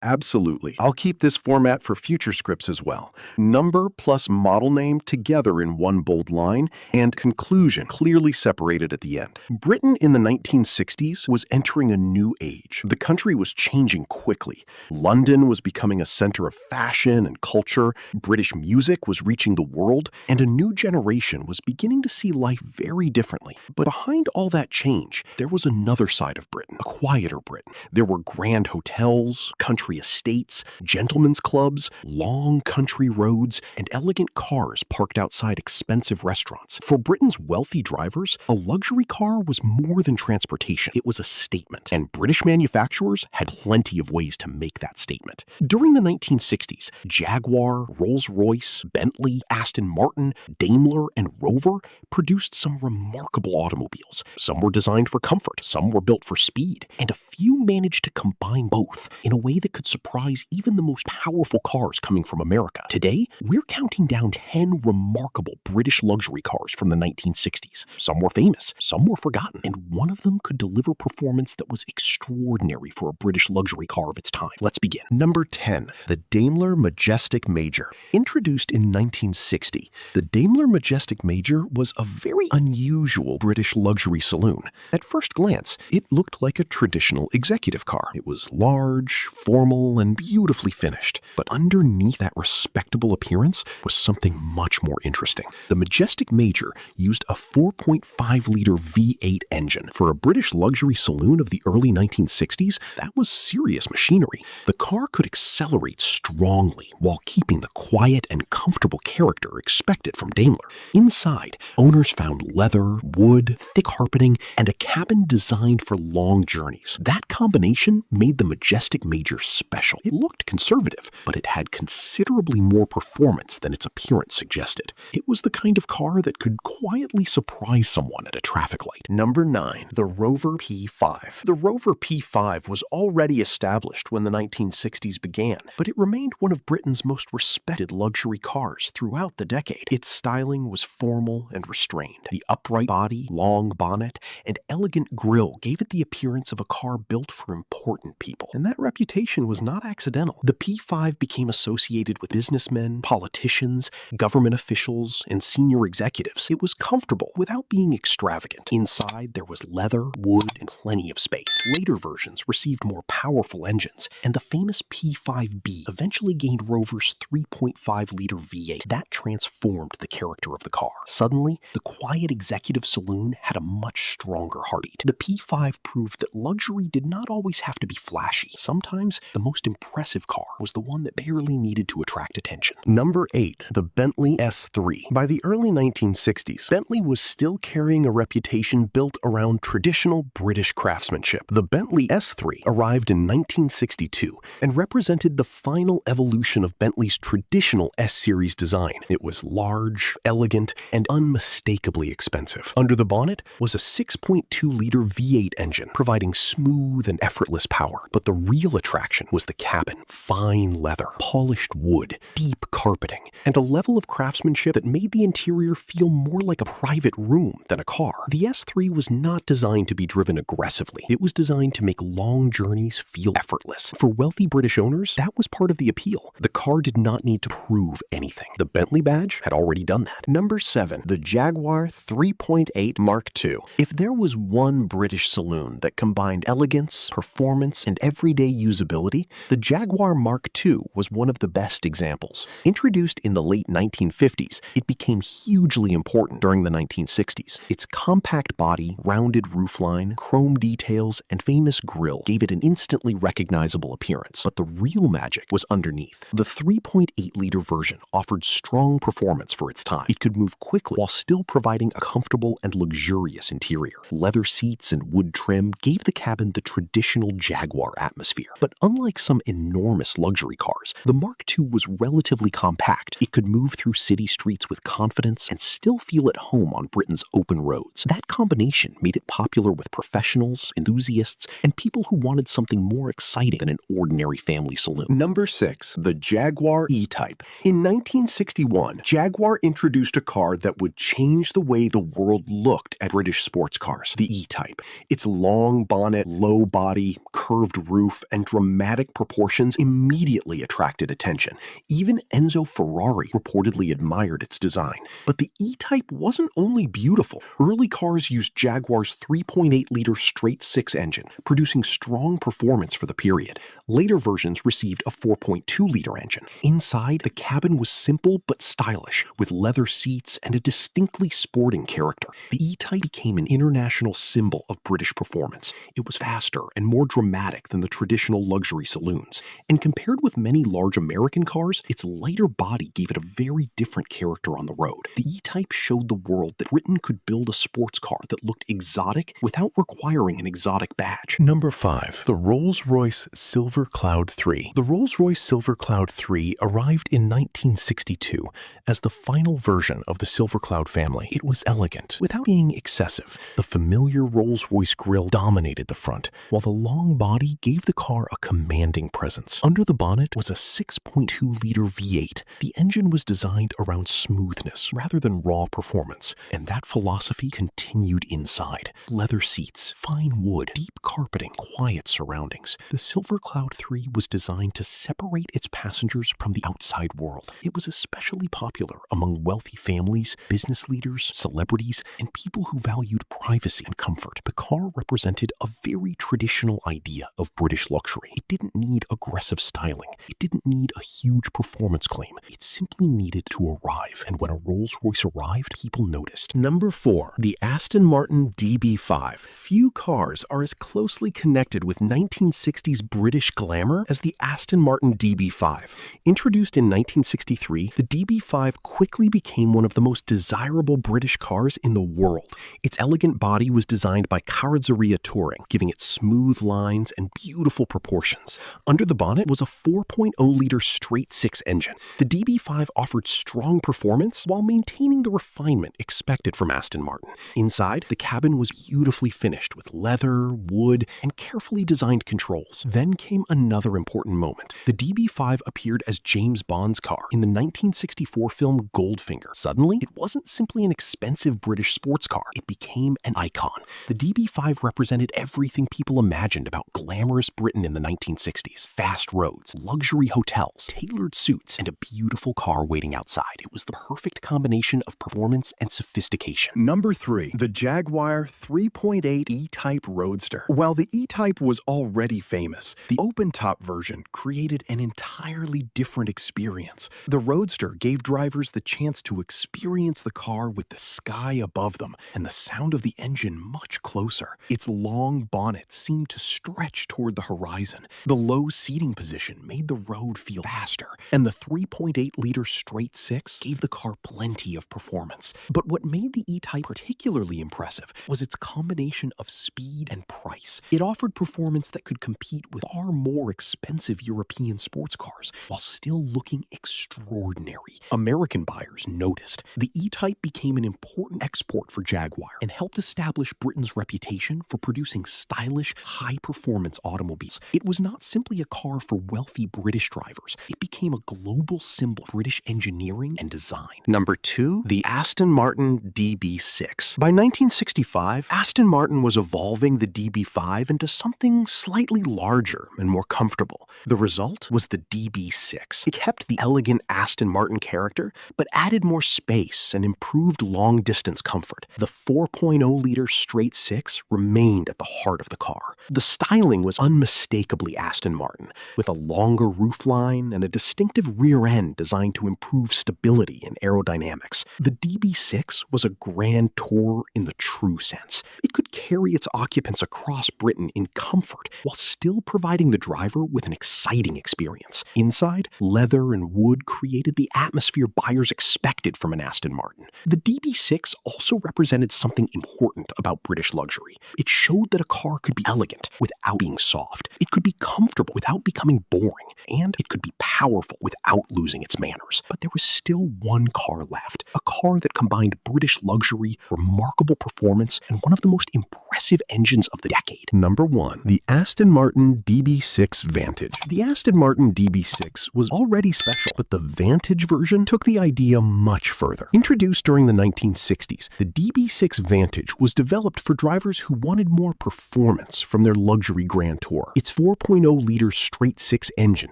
Absolutely. I'll keep this format for future scripts as well. Number plus model name together in one bold line, and conclusion clearly separated at the end. Britain in the 1960s was entering a new age. The country was changing quickly. London was becoming a center of fashion and culture, British music was reaching the world, and a new generation was beginning to see life very differently. But behind all that change, there was another side of Britain, a quieter Britain. There were grand hotels, country estates, gentlemen's clubs, long country roads, and elegant cars parked outside expensive restaurants. For Britain's wealthy drivers, a luxury car was more than transportation. It was a statement, and British manufacturers had plenty of ways to make that statement. During the 1960s, Jaguar, Rolls-Royce, Bentley, Aston Martin, Daimler, and Rover produced some remarkable automobiles. Some were designed for comfort, some were built for speed, and a few managed to combine both in a way that could surprise even the most powerful cars coming from America. Today, we're counting down 10 remarkable British luxury cars from the 1960s. Some were famous, some were forgotten, and one of them could deliver performance that was extraordinary for a British luxury car of its time. Let's begin. Number 10, the Daimler Majestic Major. Introduced in 1960, the Daimler Majestic Major was a very unusual British luxury saloon. At first glance, it looked like a traditional executive car. It was large, formal, and beautifully finished. But underneath that respectable appearance was something much more interesting. The Majestic Major used a 4.5-liter V8 engine. For a British luxury saloon of the early 1960s, that was serious machinery. The car could accelerate strongly while keeping the quiet and comfortable character expected from Daimler. Inside, owners found leather, wood, thick carpeting, and a cabin designed for long journeys. That combination made the Majestic Major special. It looked conservative, but it had considerably more performance than its appearance suggested. It was the kind of car that could quietly surprise someone at a traffic light. Number 9, the Rover P5. The Rover P5 was already established when the 1960s began, but it remained one of Britain's most respected luxury cars throughout the decade. Its styling was formal and restrained. The upright body, long bonnet, and elegant grille gave it the appearance of a car built for important people, and that reputation was not accidental. The P5 became associated with businessmen, politicians, government officials, and senior executives. It was comfortable without being extravagant. Inside, there was leather, wood, and plenty of space. Later versions received more powerful engines, and the famous P5B eventually gained Rover's 3.5-liter V8. That transformed the character of the car. Suddenly, the quiet executive saloon had a much stronger heartbeat. The P5 proved that luxury did not always have to be flashy. Sometimes, the most impressive car was the one that barely needed to attract attention. Number 8, the Bentley S3. By the early 1960s, Bentley was still carrying a reputation built around traditional British craftsmanship. The Bentley S3 arrived in 1962 and represented the final evolution of Bentley's traditional S-Series design. It was large, elegant, and unmistakably expensive. Under the bonnet was a 6.2-liter V8 engine, providing smooth and effortless power. But the real attraction was the cabin. Fine leather, polished wood, deep carpeting, and a level of craftsmanship that made the interior feel more like a private room than a car. The S3 was not designed to be driven aggressively. It was designed to make long journeys feel effortless. For wealthy British owners, that was part of the appeal. The car did not need to prove anything. The Bentley badge had already done that. Number 7, the Jaguar 3.8 Mark II. If there was one British saloon that combined elegance, performance, and everyday usability, the Jaguar Mark II was one of the best examples. Introduced in the late 1950s, it became hugely important during the 1960s. Its compact body, rounded roofline, chrome details, and famous grille gave it an instantly recognizable appearance. But the real magic was underneath. The 3.8-liter version offered strong performance for its time. It could move quickly while still providing a comfortable and luxurious interior. Leather seats and wood trim gave the cabin the traditional Jaguar atmosphere. But unlike some enormous luxury cars, the Mark II was relatively compact. It could move through city streets with confidence and still feel at home on Britain's open roads. That combination made it popular with professionals, enthusiasts, and people who wanted something more exciting than an ordinary family saloon. Number 6, the Jaguar E-Type. In 1961, Jaguar introduced a car that would change the way the world looked at British sports cars, the E-Type. Its long bonnet, low body, curved roof, and dramatic dramatic proportions immediately attracted attention. Even Enzo Ferrari reportedly admired its design. But the E-Type wasn't only beautiful. Early cars used Jaguar's 3.8-liter straight-six engine, producing strong performance for the period. Later versions received a 4.2-liter engine. Inside, the cabin was simple but stylish, with leather seats and a distinctly sporting character. The E-Type became an international symbol of British performance. It was faster and more dramatic than the traditional luxury saloons. And compared with many large American cars, its lighter body gave it a very different character on the road. The E-Type showed the world that Britain could build a sports car that looked exotic without requiring an exotic badge. Number 5. The Rolls-Royce Silver Cloud 3. The Rolls-Royce Silver Cloud 3 arrived in 1962 as the final version of the Silver Cloud family. It was elegant, without being excessive. The familiar Rolls-Royce grille dominated the front, while the long body gave the car a commanding presence. Under the bonnet was a 6.2-liter V8. The engine was designed around smoothness rather than raw performance, and that philosophy continued inside. Leather seats, fine wood, deep carpeting, quiet surroundings. The Silver Cloud 3 was designed to separate its passengers from the outside world. It was especially popular among wealthy families, business leaders, celebrities, and people who valued privacy and comfort. The car represented a very traditional idea of British luxury. It didn't need aggressive styling. It didn't need a huge performance claim. It simply needed to arrive, and when a Rolls-Royce arrived, people noticed. Number 4. The Aston Martin DB5. Few cars are as closely connected with 1960s British glamour as the Aston Martin DB5. Introduced in 1963, the DB5 quickly became one of the most desirable British cars in the world. Its elegant body was designed by Carrozzeria Touring, giving it smooth lines and beautiful proportions. Under the bonnet was a 4.0-liter straight-six engine. The DB5 offered strong performance while maintaining the refinement expected from Aston Martin. Inside, the cabin was beautifully finished with leather, wood, and carefully designed controls. Then came another important moment. The DB5 appeared as James Bond's car in the 1964 film Goldfinger. Suddenly, it wasn't simply an expensive British sports car. It became an icon. The DB5 represented everything people imagined about glamorous Britain in the 1960s. Fast roads, luxury hotels, tailored suits, and a beautiful car waiting outside. It was the perfect combination of performance and sophistication. Number 3. The Jaguar 3.8 E-Type Roadster. While the E-Type was already famous, the open-top version created an entirely different experience. The Roadster gave drivers the chance to experience the car with the sky above them and the sound of the engine much closer. Its long bonnet seemed to stretch toward the horizon. The low seating position made the road feel faster, and the 3.8-liter straight-six gave the car plenty of performance. But what made the E-Type particularly impressive was its combination of speed and price. It offered performance that could compete with far more expensive European sports cars while still looking extraordinary. American buyers noticed. The E-Type became an important export for Jaguar and helped establish Britain's reputation for producing stylish, high-performance automobiles. It was not simply a car for wealthy British drivers. It became a global symbol of British engineering and design. Number 2. The Aston Martin DB6. By 1965, Aston Martin was evolving the DB5 into something slightly larger and more comfortable. The result was the DB6. It kept the elegant Aston Martin character, but added more space and improved long-distance comfort. The 4.0-liter straight-six remained at the heart of the car. The styling was unmistakably Aston Martin, with a longer roofline and a distinctive rear end designed to improve stability and aerodynamics. The DB6 was a grand tourer in the true sense. It could carry its occupants across Britain in comfort while still providing the driver with an exciting experience. Inside, leather and wood created the atmosphere buyers expected from an Aston Martin. The DB6 also represented something important about British luxury. It showed that a car could be elegant without being soft. It could be comfortable without becoming boring. And it could be powerful without losing its manners. But there was still one car left. A car that combined British luxury, remarkable performance, and one of the most impressive impressive engines of the decade. Number 1. The Aston Martin DB6 Vantage. The Aston Martin DB6 was already special, but the Vantage version took the idea much further. Introduced during the 1960s, the DB6 Vantage was developed for drivers who wanted more performance from their luxury Grand Tour. Its 4.0-liter straight-six engine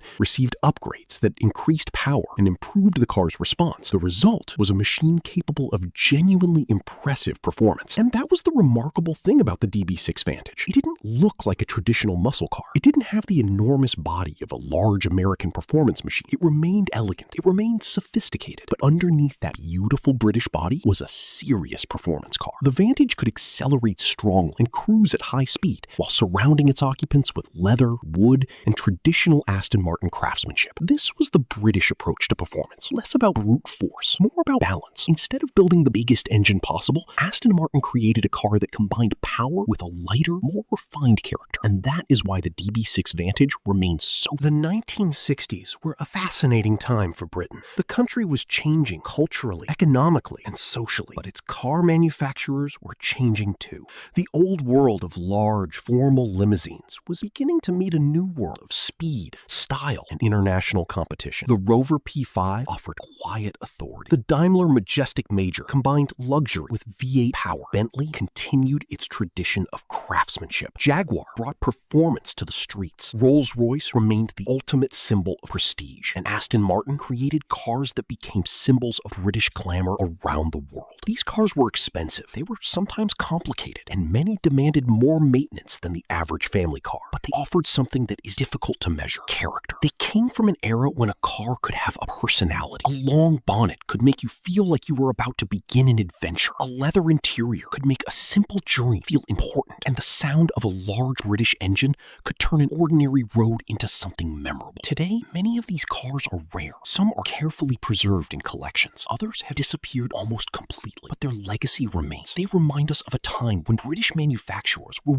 received upgrades that increased power and improved the car's response. The result was a machine capable of genuinely impressive performance. And that was the remarkable thing about the DB6 Vantage. It didn't look like a traditional muscle car. It didn't have the enormous body of a large American performance machine. It remained elegant. It remained sophisticated. But underneath that beautiful British body was a serious performance car. The Vantage could accelerate strongly and cruise at high speed while surrounding its occupants with leather, wood, and traditional Aston Martin craftsmanship. This was the British approach to performance. Less about brute force, more about balance. Instead of building the biggest engine possible, Aston Martin created a car that combined power with a lighter, more refined character. And that is why the DB6 Vantage remains so... The 1960s were a fascinating time for Britain. The country was changing culturally, economically, and socially, but its car manufacturers were changing too. The old world of large, formal limousines was beginning to meet a new world of speed, style, and international competition. The Rover P5 offered quiet authority. The Daimler Majestic Major combined luxury with V8 power. Bentley continued its tradition of craftsmanship. Jaguar brought performance to the streets. Rolls-Royce remained the ultimate symbol of prestige. And Aston Martin created cars that became symbols of British glamour around the world. These cars were expensive. They were sometimes complicated, and many demanded more maintenance than the average family car. But they offered something that is difficult to measure: character. They came from an era when a car could have a personality. A long bonnet could make you feel like you were about to begin an adventure. A leather interior could make a simple journey feel important. And the sound of a large British engine could turn an ordinary road into something memorable. Today, many of these cars are rare. Some are carefully preserved in collections. Others have disappeared almost completely, but their legacy remains. They remind us of a time when British manufacturers were